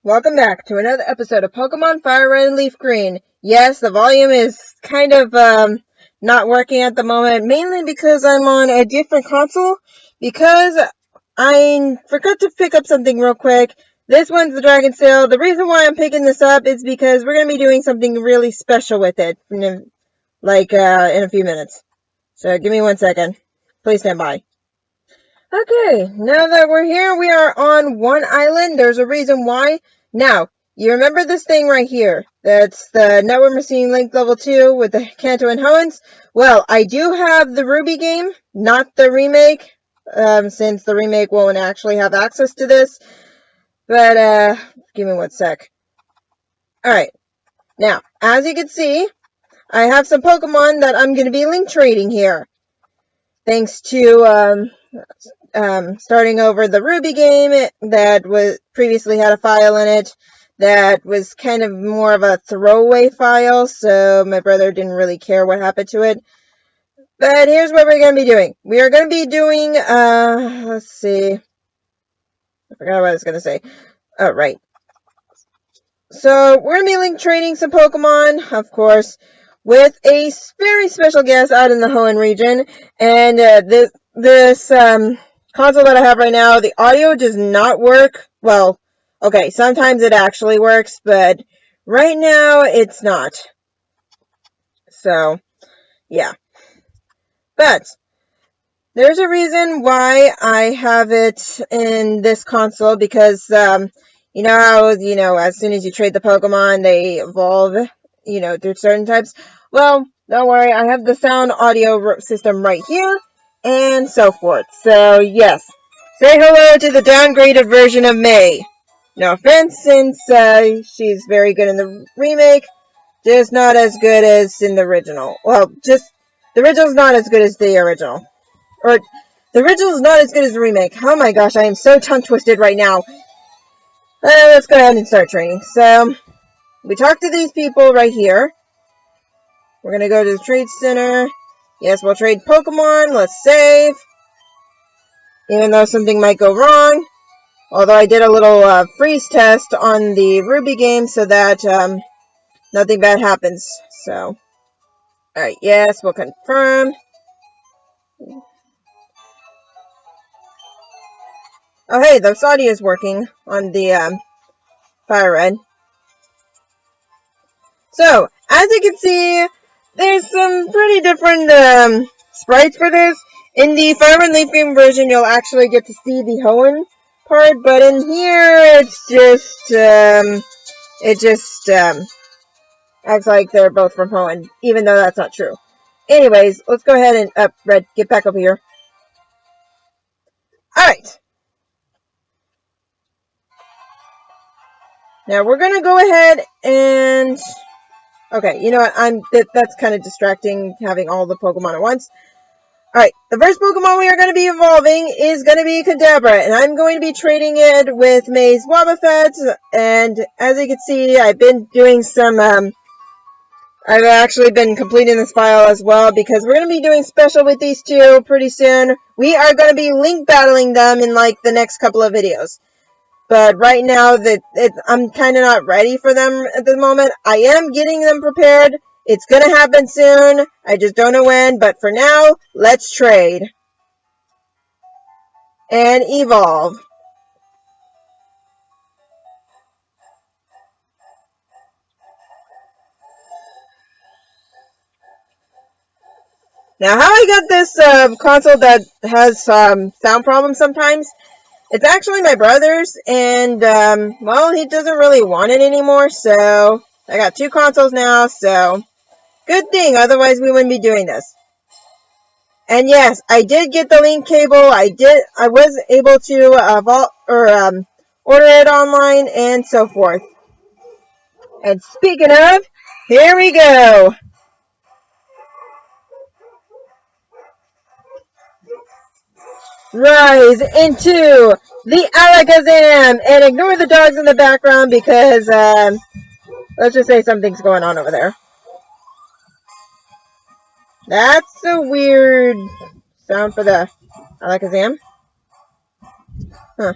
Welcome back to another episode of Pokemon FireRed and LeafGreen. Yes, the volume is kind of not working at the moment, mainly because I'm on a different console, because I forgot to pick up something real quick. This one's the Dragon Sail. The reason why I'm picking this up is because we're going to be doing something really special with it, in a few minutes. So give me 1 second. Please stand by. Okay, now that we're here, we are on one island. There's a reason why. Now, you remember this thing right here? That's the Network Machine Link Level 2 with the Kanto and Hoenns? Well, I do have the Ruby game, not the remake, since the remake won't actually have access to this. But, give me 1 sec. Alright, now, as you can see, I have some Pokemon that I'm going to be link trading here. Thanks to, starting over the Ruby game that was previously had a file in it that was kind of more of a throwaway file, so my brother didn't really care what happened to it. But here's what we're going to be doing. We are going to be doing, let's see. I forgot what I was going to say. Oh, right. So we're going to be link trading some Pokemon, of course, with a very special guest out in the Hoenn region. And this console that I have right now, the audio does not work. Well, okay, sometimes it actually works, but right now it's not. So, yeah. But there's a reason why I have it in this console, because you know how, as soon as you trade the Pokemon, they evolve, through certain types. Well, don't worry, I have the sound audio system right here, and so forth. So, yes. Say hello to the downgraded version of May. No offense, since she's very good in the remake, just not as good as in the original. Well, the original's not as good as the original. Or, the original is not as good as the remake. Oh my gosh, I am so tongue-twisted right now. Let's go ahead and start training. So, we talked to these people right here. We're going to go to the trade center. Yes, we'll trade Pokemon. Let's save. Even though something might go wrong. Although I did a little freeze test on the Ruby game so that nothing bad happens. So, alright, yes, we'll confirm. Oh, hey, the audio is working on the FireRed. So, as you can see, there's some pretty different sprites for this. In the FireRed and LeafGreen version, you'll actually get to see the Hoenn part, but in here, it just acts like they're both from Hoenn, even though that's not true. Anyways, let's go ahead and, Red, get back over here. Alright. Now, we're gonna go ahead and... Okay, you know what, that's kind of distracting, having all the Pokemon at once. Alright, the first Pokemon we are going to be evolving is going to be Kadabra, and I'm going to be trading it with May's Wobbuffet, and as you can see, I've been doing some, I've actually been completing this file as well, because we're going to be doing special with these two pretty soon. We are going to be link battling them in, the next couple of videos. But right now, I'm kind of not ready for them at the moment. I am getting them prepared. It's going to happen soon. I just don't know when. But for now, let's trade. And evolve. Now, how I got this console that has sound problems sometimes, it's actually my brother's, and, well, he doesn't really want it anymore, so I got two consoles now, so good thing, otherwise we wouldn't be doing this. And yes, I did get the link cable. I was able to order it online and so forth. And speaking of, here we go. Rise into the Alakazam and ignore the dogs in the background because let's just say something's going on over there. That's a weird sound for the Alakazam. Huh.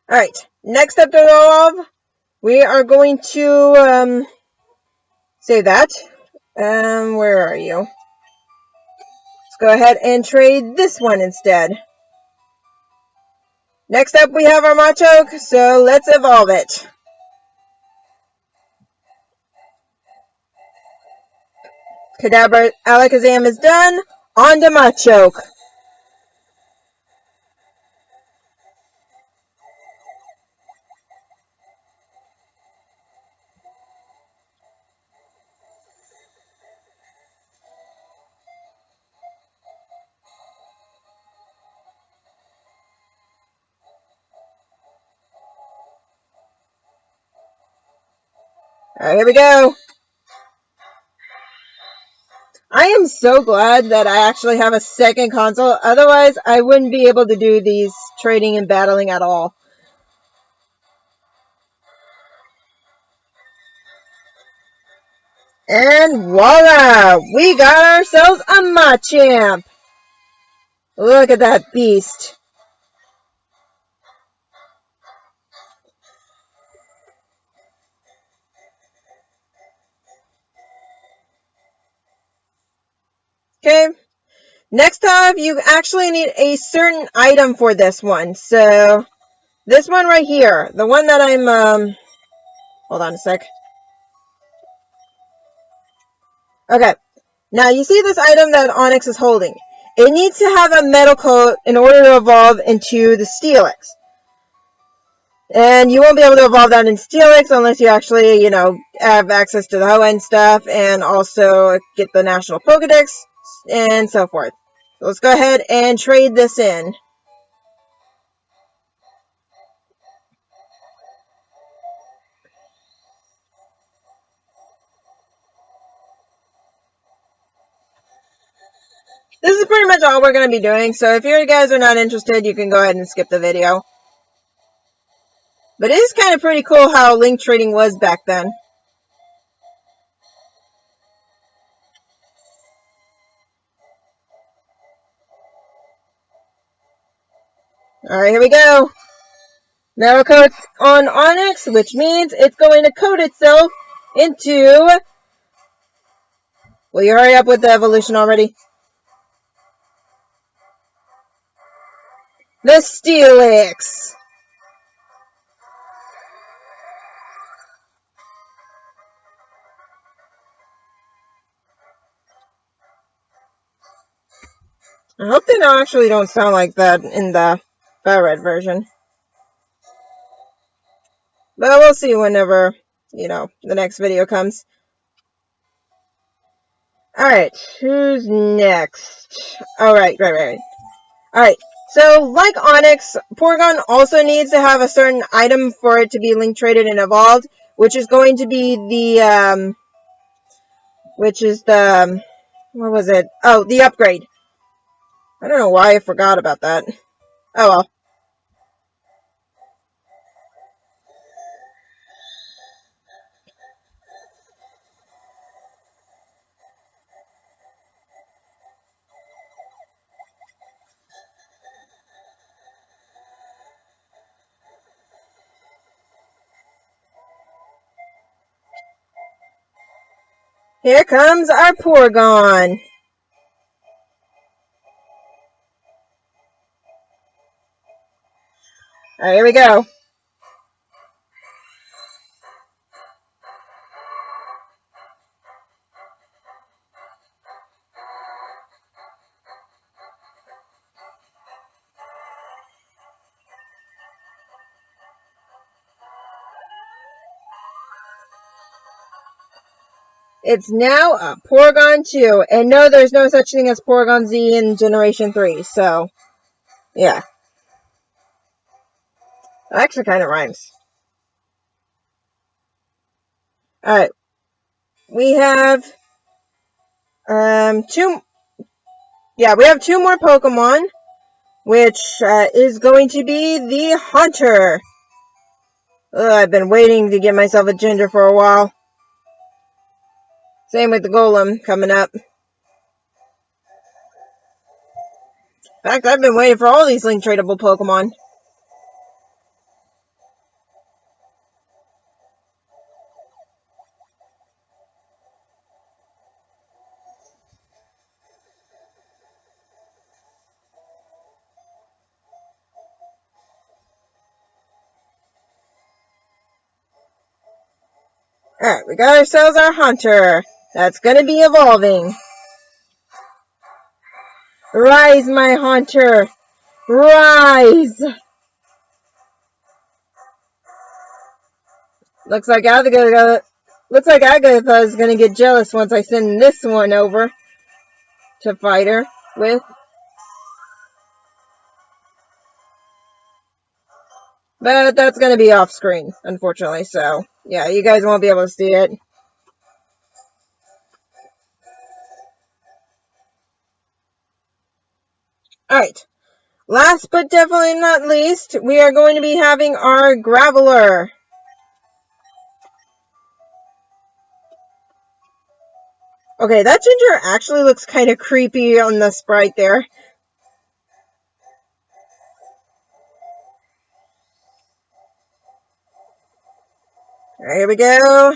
Alright, next up to evolve, we are going to save that. Where are you? Let's go ahead and trade this one instead. Next up we have our Machoke, so let's evolve it. Kadabra Alakazam is done. On to Machoke. Alright, here we go. I am so glad that I actually have a second console. Otherwise, I wouldn't be able to do these trading and battling at all. And voila! We got ourselves a Machamp! Look at that beast. Okay. Next up, you actually need a certain item for this one. So, this one right here. The one that I'm, hold on a sec. Okay. Now, you see this item that Onix is holding. It needs to have a metal coat in order to evolve into the Steelix. And you won't be able to evolve that in Steelix unless you actually, have access to the Hoenn stuff and also get the National Pokedex and so forth. So let's go ahead and trade this in. This is pretty much all we're going to be doing, so if you guys are not interested, you can go ahead and skip the video. But it is kind of pretty cool how link trading was back then. Alright, here we go. Metal coat on Onix, which means it's going to coat itself into... Will you hurry up with the evolution already? The Steelix! I hope they actually don't sound like that in the FireRed version. But we'll see whenever, the next video comes. Alright, who's next? Oh, right. Alright, so like Onix, Porygon also needs to have a certain item for it to be link traded and evolved, which is going to be the, what was it? Oh, the upgrade. I don't know why I forgot about that. Oh well. Here comes our Porygon. Alright, here we go. It's now a Porygon 2. And no, there's no such thing as Porygon Z in Generation 3. So, yeah. That actually kind of rhymes. Alright. We have we have two more Pokemon, which is going to be the Hunter. I've been waiting to get myself a Ginger for a while. Same with the Golem coming up. In fact, I've been waiting for all these link tradable Pokemon. Alright, we got ourselves our hunter. That's gonna be evolving. Rise, my hunter! Rise! Looks like Agatha is gonna get jealous once I send this one over to fight her with. But that's gonna be off screen, unfortunately, so yeah, you guys won't be able to see it. Alright. Last but definitely not least, we are going to be having our Graveler. Okay, that ginger actually looks kind of creepy on the sprite there. Alright, here we go.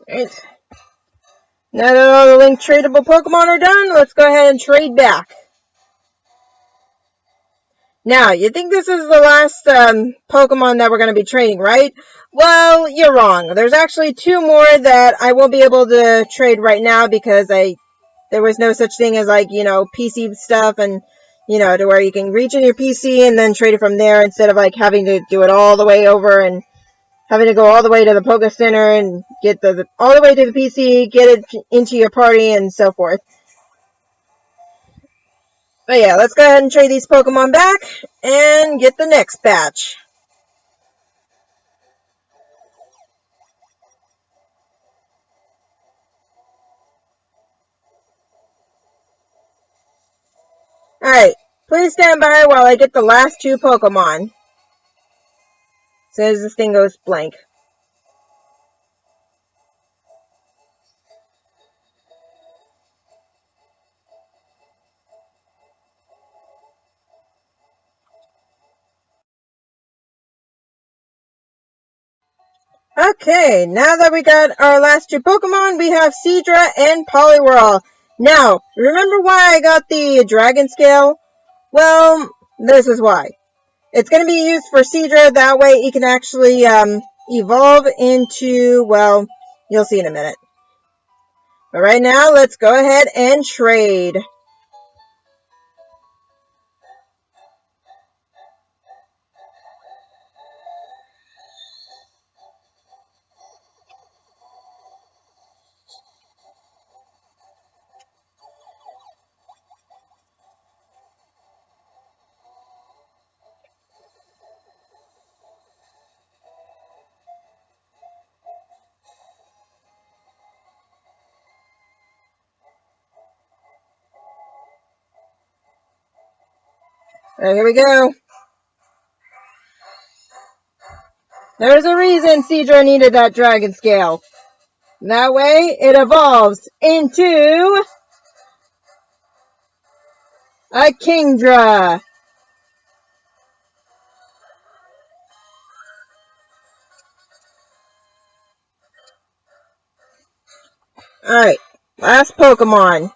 Alright. Now that all the linked tradable Pokemon are done, let's go ahead and trade back. Now, you think this is the last Pokemon that we're going to be trading, right? Well, you're wrong. There's actually two more that I won't be able to trade right now because there was no such thing as, like, PC stuff and, to where you can reach in your PC and then trade it from there instead of, like, having to do it all the way over and having to go all the way to the Poke Center and get all the way to the PC, get it into your party, and so forth. But yeah, let's go ahead and trade these Pokemon back and get the next batch. Alright, please stand by while I get the last two Pokemon. As soon as this thing goes blank. Okay, now that we got our last two Pokemon, we have Seadra and Poliwhirl. Now, remember why I got the Dragon Scale? Well, this is why. It's going to be used for Seadra, that way it can actually evolve into, well, you'll see in a minute. But right now, let's go ahead and trade. Here we go. There's a reason Seadra needed that Dragon Scale. That way, it evolves into a Kingdra. Alright, last Pokemon.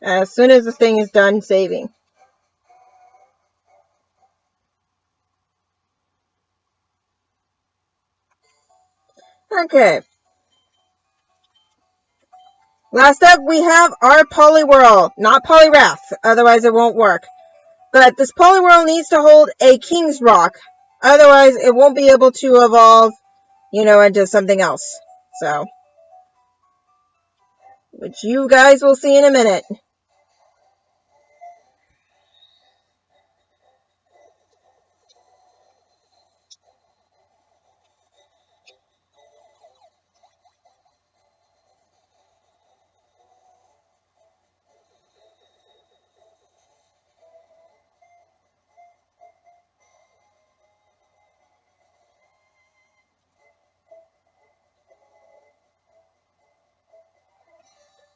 As soon as this thing is done saving. Okay. Last up, we have our Poliwhirl. Not Poliwrath, otherwise it won't work. But this Poliwhirl needs to hold a King's Rock. Otherwise, it won't be able to evolve, into something else. So, which you guys will see in a minute.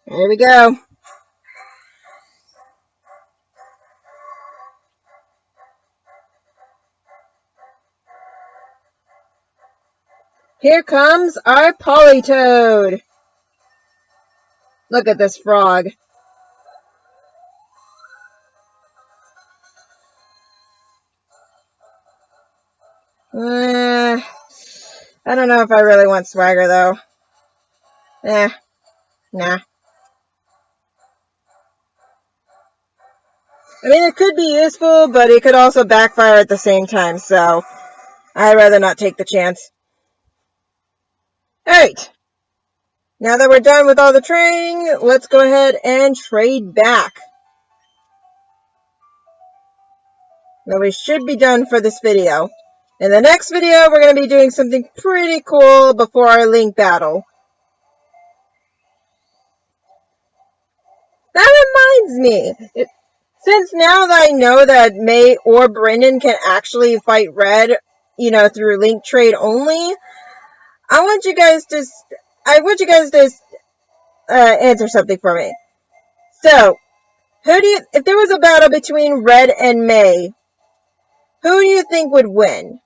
Here we go. Here comes our Politoad. Look at this frog. I don't know if I really want Swagger, though. Nah. I mean, it could be useful, but it could also backfire at the same time, so I'd rather not take the chance. Alright. Now that we're done with all the trading, let's go ahead and trade back. Now we should be done for this video. In the next video, we're going to be doing something pretty cool before our link battle. That reminds me, since now that I know that May or Brendan can actually fight Red, through link trade only, I want you guys to answer something for me. So, if there was a battle between Red and May, who do you think would win?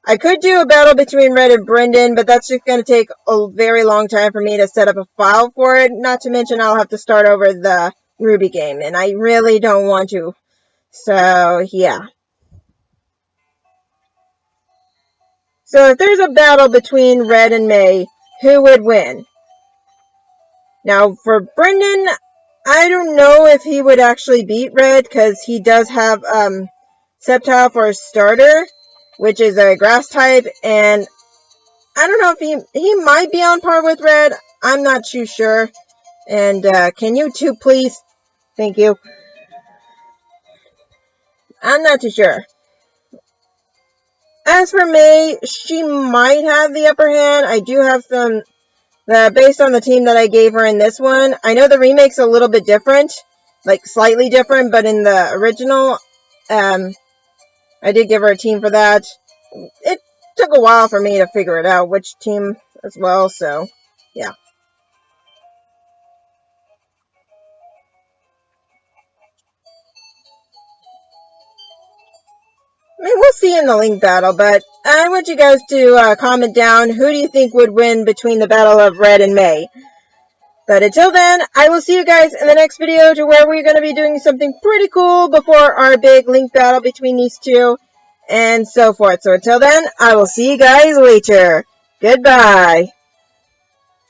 I could do a battle between Red and Brendan, but that's just going to take a very long time for me to set up a file for it. Not to mention I'll have to start over the Ruby game, and I really don't want to. So, yeah. So if there's a battle between Red and May, who would win? Now, for Brendan, I don't know if he would actually beat Red, because he does have Sceptile for a starter, which is a grass type, and I don't know if he might be on par with Red. I'm not too sure. And can you two please? Thank you. I'm not too sure. As for May, she might have the upper hand. I do have some, based on the team that I gave her in this one. I know the remake's a little bit different, like slightly different, but in the original, I did give her a team for that. It took a while for me to figure it out, which team as well, so yeah. I mean, we'll see in the link battle, but I want you guys to comment down who do you think would win between the battle of Red and May. But until then, I will see you guys in the next video to where we're going to be doing something pretty cool before our big link battle between these two and so forth. So until then, I will see you guys later. Goodbye.